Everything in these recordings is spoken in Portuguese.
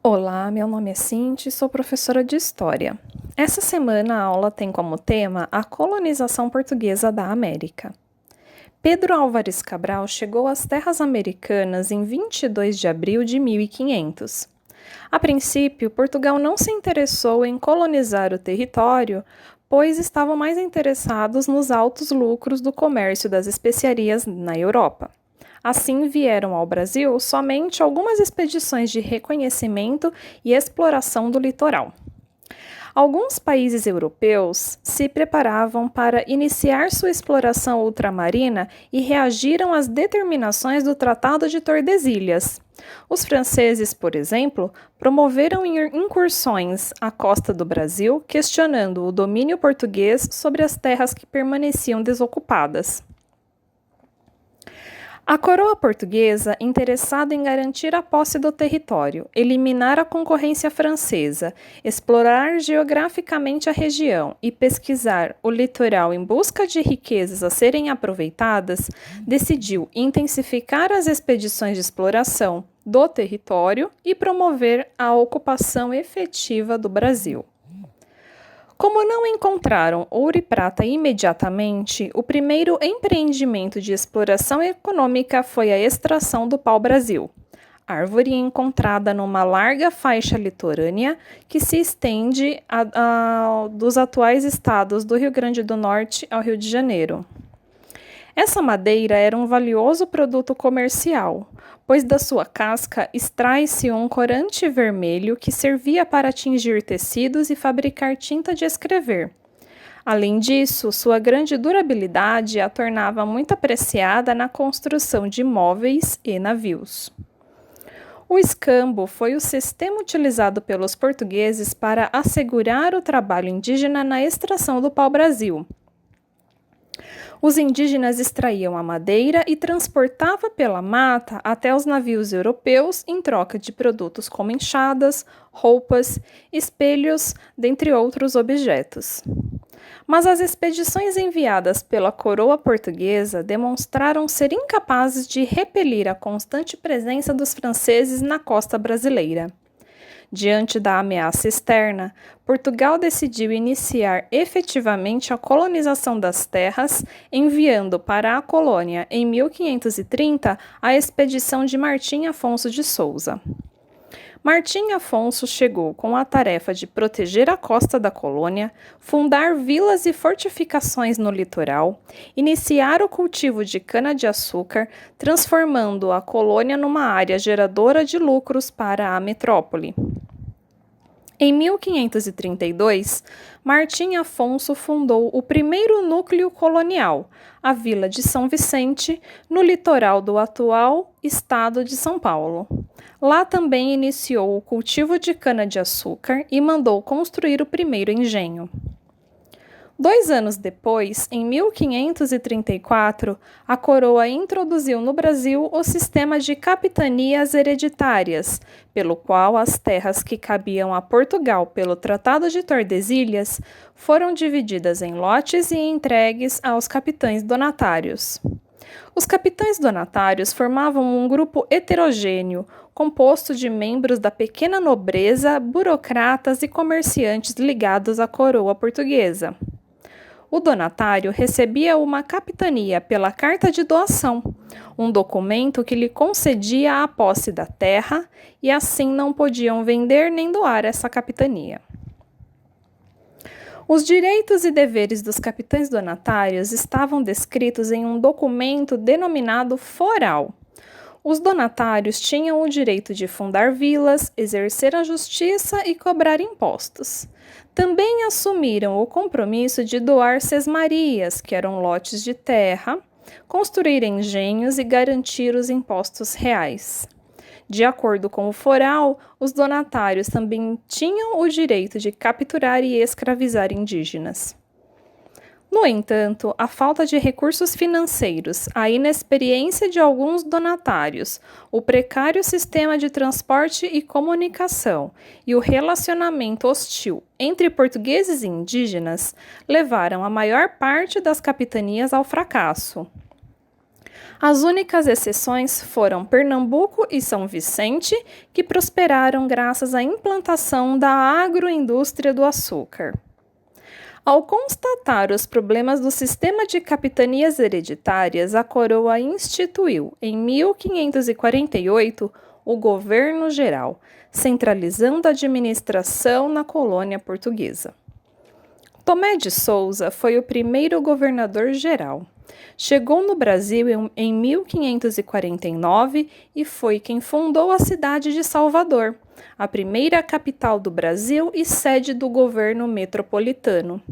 Olá, meu nome é Cinti, sou professora de História. Essa semana a aula tem como tema a colonização portuguesa da América. Pedro Álvares Cabral chegou às terras americanas em 22 de abril de 1500. A princípio, Portugal não se interessou em colonizar o território, pois estavam mais interessados nos altos lucros do comércio das especiarias na Europa. Assim, vieram ao Brasil somente algumas expedições de reconhecimento e exploração do litoral. Alguns países europeus se preparavam para iniciar sua exploração ultramarina e reagiram às determinações do Tratado de Tordesilhas. Os franceses, por exemplo, promoveram incursões à costa do Brasil, questionando o domínio português sobre as terras que permaneciam desocupadas. A coroa portuguesa, interessada em garantir a posse do território, eliminar a concorrência francesa, explorar geograficamente a região e pesquisar o litoral em busca de riquezas a serem aproveitadas, decidiu intensificar as expedições de exploração do território e promover a ocupação efetiva do Brasil. Como não encontraram ouro e prata imediatamente, o primeiro empreendimento de exploração econômica foi a extração do pau-brasil, árvore encontrada numa larga faixa litorânea que se estende dos atuais estados do Rio Grande do Norte ao Rio de Janeiro. Essa madeira era um valioso produto comercial, pois da sua casca extrai-se um corante vermelho que servia para tingir tecidos e fabricar tinta de escrever. Além disso, sua grande durabilidade a tornava muito apreciada na construção de móveis e navios. O escambo foi o sistema utilizado pelos portugueses para assegurar o trabalho indígena na extração do pau-brasil. Os indígenas extraíam a madeira e transportavam pela mata até os navios europeus em troca de produtos como enxadas, roupas, espelhos, dentre outros objetos. Mas as expedições enviadas pela coroa portuguesa demonstraram ser incapazes de repelir a constante presença dos franceses na costa brasileira. Diante da ameaça externa, Portugal decidiu iniciar efetivamente a colonização das terras, enviando para a colônia, em 1530, a expedição de Martim Afonso de Souza. Martim Afonso chegou com a tarefa de proteger a costa da colônia, fundar vilas e fortificações no litoral, iniciar o cultivo de cana-de-açúcar, transformando a colônia numa área geradora de lucros para a metrópole. Em 1532, Martim Afonso fundou o primeiro núcleo colonial, a Vila de São Vicente, no litoral do atual estado de São Paulo. Lá também iniciou o cultivo de cana-de-açúcar e mandou construir o primeiro engenho. 2 anos depois, em 1534, a coroa introduziu no Brasil o sistema de capitanias hereditárias, pelo qual as terras que cabiam a Portugal pelo Tratado de Tordesilhas foram divididas em lotes e entregues aos capitães donatários. Os capitães donatários formavam um grupo heterogêneo, composto de membros da pequena nobreza, burocratas e comerciantes ligados à coroa portuguesa. O donatário recebia uma capitania pela carta de doação, um documento que lhe concedia a posse da terra e assim não podiam vender nem doar essa capitania. Os direitos e deveres dos capitães donatários estavam descritos em um documento denominado foral. Os donatários tinham o direito de fundar vilas, exercer a justiça e cobrar impostos. Também assumiram o compromisso de doar sesmarias, que eram lotes de terra, construir engenhos e garantir os impostos reais. De acordo com o foral, os donatários também tinham o direito de capturar e escravizar indígenas. No entanto, a falta de recursos financeiros, a inexperiência de alguns donatários, o precário sistema de transporte e comunicação e o relacionamento hostil entre portugueses e indígenas levaram a maior parte das capitanias ao fracasso. As únicas exceções foram Pernambuco e São Vicente, que prosperaram graças à implantação da agroindústria do açúcar. Ao constatar os problemas do sistema de capitanias hereditárias, a coroa instituiu, em 1548, o governo geral, centralizando a administração na colônia portuguesa. Tomé de Souza foi o primeiro governador geral. Chegou no Brasil em 1549 e foi quem fundou a cidade de Salvador, a primeira capital do Brasil e sede do governo metropolitano.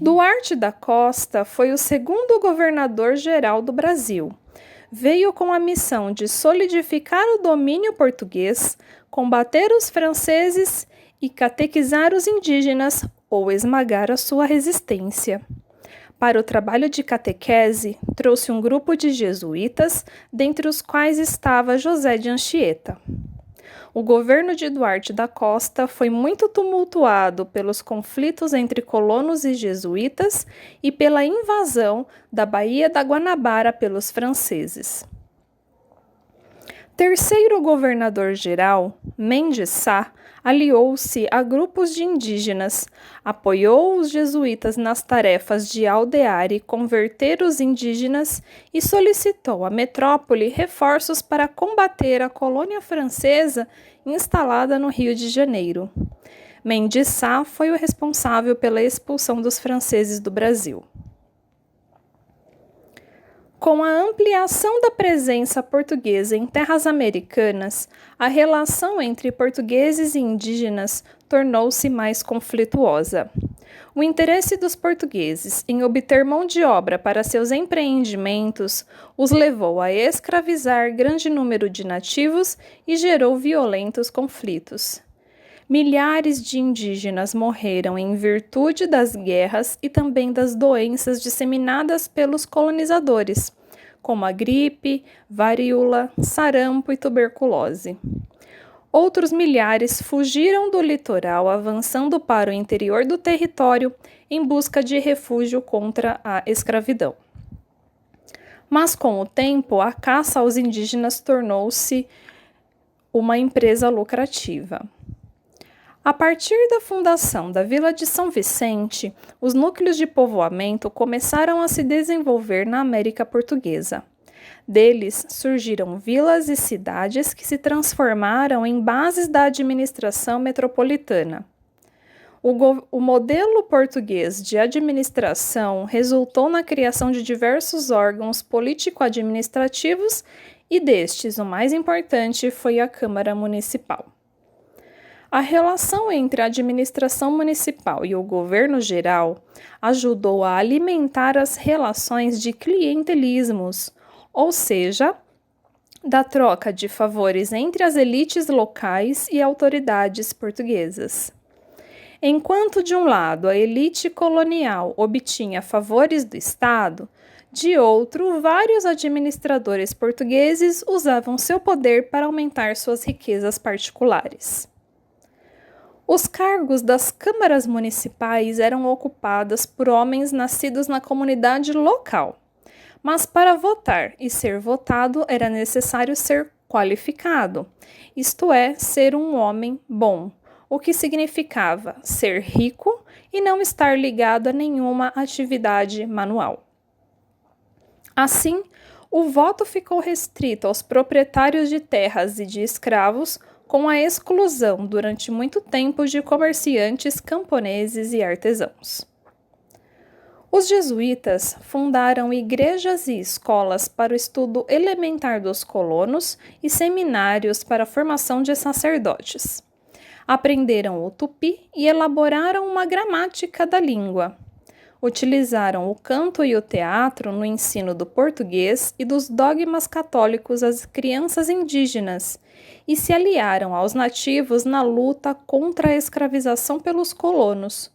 Duarte da Costa foi o segundo governador-geral do Brasil. Veio com a missão de solidificar o domínio português, combater os franceses e catequizar os indígenas ou esmagar a sua resistência. Para o trabalho de catequese, trouxe um grupo de jesuítas, dentre os quais estava José de Anchieta. O governo de Duarte da Costa foi muito tumultuado pelos conflitos entre colonos e jesuítas e pela invasão da Baía da Guanabara pelos franceses. Terceiro governador-geral, Mendes Sá, aliou-se a grupos de indígenas, apoiou os jesuítas nas tarefas de aldear e converter os indígenas e solicitou à metrópole reforços para combater a colônia francesa instalada no Rio de Janeiro. Mendes Sá foi o responsável pela expulsão dos franceses do Brasil. Com a ampliação da presença portuguesa em terras americanas, a relação entre portugueses e indígenas tornou-se mais conflituosa. O interesse dos portugueses em obter mão de obra para seus empreendimentos os levou a escravizar grande número de nativos e gerou violentos conflitos. Milhares de indígenas morreram em virtude das guerras e também das doenças disseminadas pelos colonizadores, como a gripe, varíola, sarampo e tuberculose. Outros milhares fugiram do litoral, avançando para o interior do território em busca de refúgio contra a escravidão. Mas, com o tempo, a caça aos indígenas tornou-se uma empresa lucrativa. A partir da fundação da Vila de São Vicente, os núcleos de povoamento começaram a se desenvolver na América Portuguesa. Deles surgiram vilas e cidades que se transformaram em bases da administração metropolitana. O modelo português de administração resultou na criação de diversos órgãos político-administrativos e destes, o mais importante foi a Câmara Municipal. A relação entre a administração municipal e o governo geral ajudou a alimentar as relações de clientelismos, ou seja, da troca de favores entre as elites locais e autoridades portuguesas. Enquanto, de um lado, a elite colonial obtinha favores do Estado, de outro, vários administradores portugueses usavam seu poder para aumentar suas riquezas particulares. Os cargos das câmaras municipais eram ocupados por homens nascidos na comunidade local, mas para votar e ser votado era necessário ser qualificado, isto é, ser um homem bom, o que significava ser rico e não estar ligado a nenhuma atividade manual. Assim, o voto ficou restrito aos proprietários de terras e de escravos, com a exclusão durante muito tempo de comerciantes, camponeses e artesãos. Os jesuítas fundaram igrejas e escolas para o estudo elementar dos colonos e seminários para a formação de sacerdotes. Aprenderam o tupi e elaboraram uma gramática da língua. Utilizaram o canto e o teatro no ensino do português e dos dogmas católicos às crianças indígenas e se aliaram aos nativos na luta contra a escravização pelos colonos.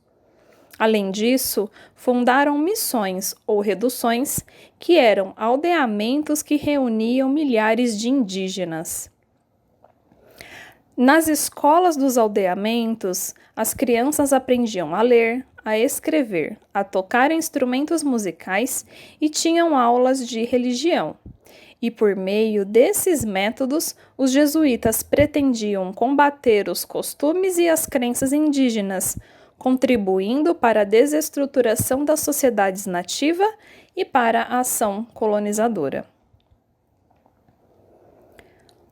Além disso, fundaram missões ou reduções, que eram aldeamentos que reuniam milhares de indígenas. Nas escolas dos aldeamentos, as crianças aprendiam a ler, a escrever, a tocar instrumentos musicais e tinham aulas de religião. E por meio desses métodos, os jesuítas pretendiam combater os costumes e as crenças indígenas, contribuindo para a desestruturação das sociedades nativas e para a ação colonizadora.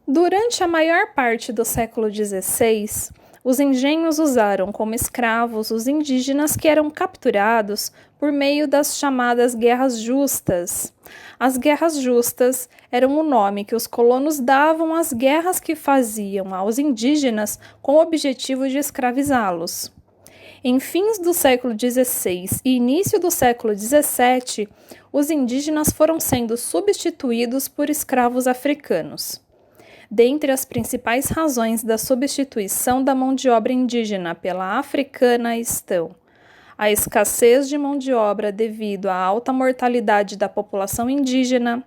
Durante a maior parte do século XVI, os engenhos usaram como escravos os indígenas que eram capturados por meio das chamadas guerras justas. As guerras justas eram o nome que os colonos davam às guerras que faziam aos indígenas com o objetivo de escravizá-los. Em fins do século XVI e início do século XVII, os indígenas foram sendo substituídos por escravos africanos. Dentre as principais razões da substituição da mão de obra indígena pela africana estão a escassez de mão de obra devido à alta mortalidade da população indígena,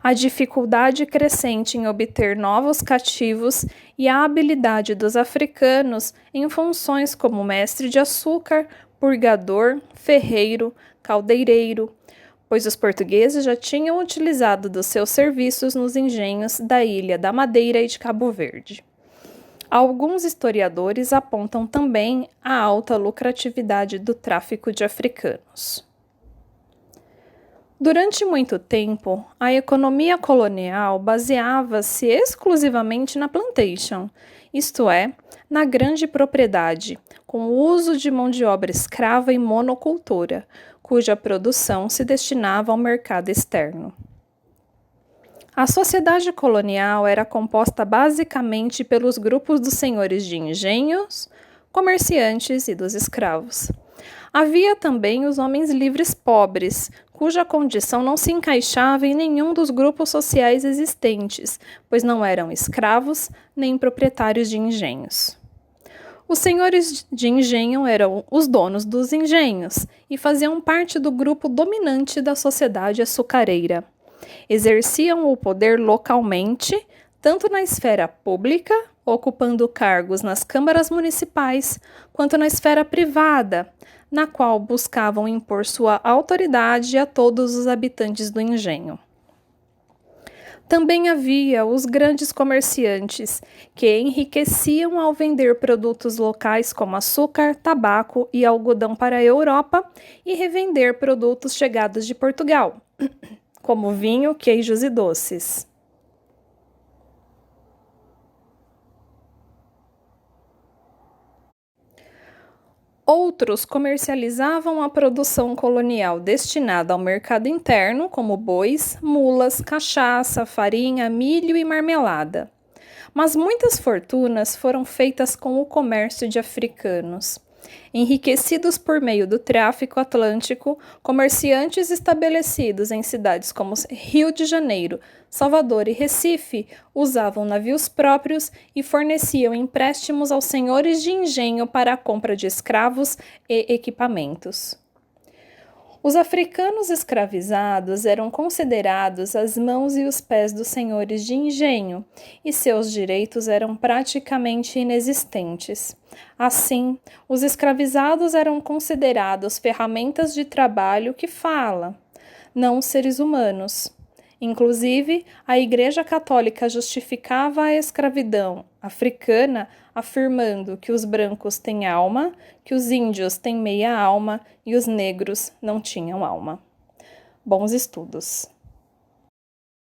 a dificuldade crescente em obter novos cativos e a habilidade dos africanos em funções como mestre de açúcar, purgador, ferreiro, caldeireiro, pois os portugueses já tinham utilizado dos seus serviços nos engenhos da Ilha da Madeira e de Cabo Verde. Alguns historiadores apontam também a alta lucratividade do tráfico de africanos. Durante muito tempo, a economia colonial baseava-se exclusivamente na plantation, isto é, na grande propriedade, com o uso de mão de obra escrava e monocultura, cuja produção se destinava ao mercado externo. A sociedade colonial era composta basicamente pelos grupos dos senhores de engenhos, comerciantes e dos escravos. Havia também os homens livres pobres, cuja condição não se encaixava em nenhum dos grupos sociais existentes, pois não eram escravos nem proprietários de engenhos. Os senhores de engenho eram os donos dos engenhos e faziam parte do grupo dominante da sociedade açucareira. Exerciam o poder localmente, tanto na esfera pública, ocupando cargos nas câmaras municipais, quanto na esfera privada, na qual buscavam impor sua autoridade a todos os habitantes do engenho. Também havia os grandes comerciantes, que enriqueciam ao vender produtos locais como açúcar, tabaco e algodão para a Europa e revender produtos chegados de Portugal, como vinho, queijos e doces. Outros comercializavam a produção colonial destinada ao mercado interno, como bois, mulas, cachaça, farinha, milho e marmelada. Mas muitas fortunas foram feitas com o comércio de africanos. Enriquecidos por meio do tráfico atlântico, comerciantes estabelecidos em cidades como Rio de Janeiro, Salvador e Recife usavam navios próprios e forneciam empréstimos aos senhores de engenho para a compra de escravos e equipamentos. Os africanos escravizados eram considerados as mãos e os pés dos senhores de engenho, e seus direitos eram praticamente inexistentes. Assim, os escravizados eram considerados ferramentas de trabalho que fala, não seres humanos. Inclusive, a Igreja Católica justificava a escravidão africana afirmando que os brancos têm alma, que os índios têm meia alma e os negros não tinham alma. Bons estudos!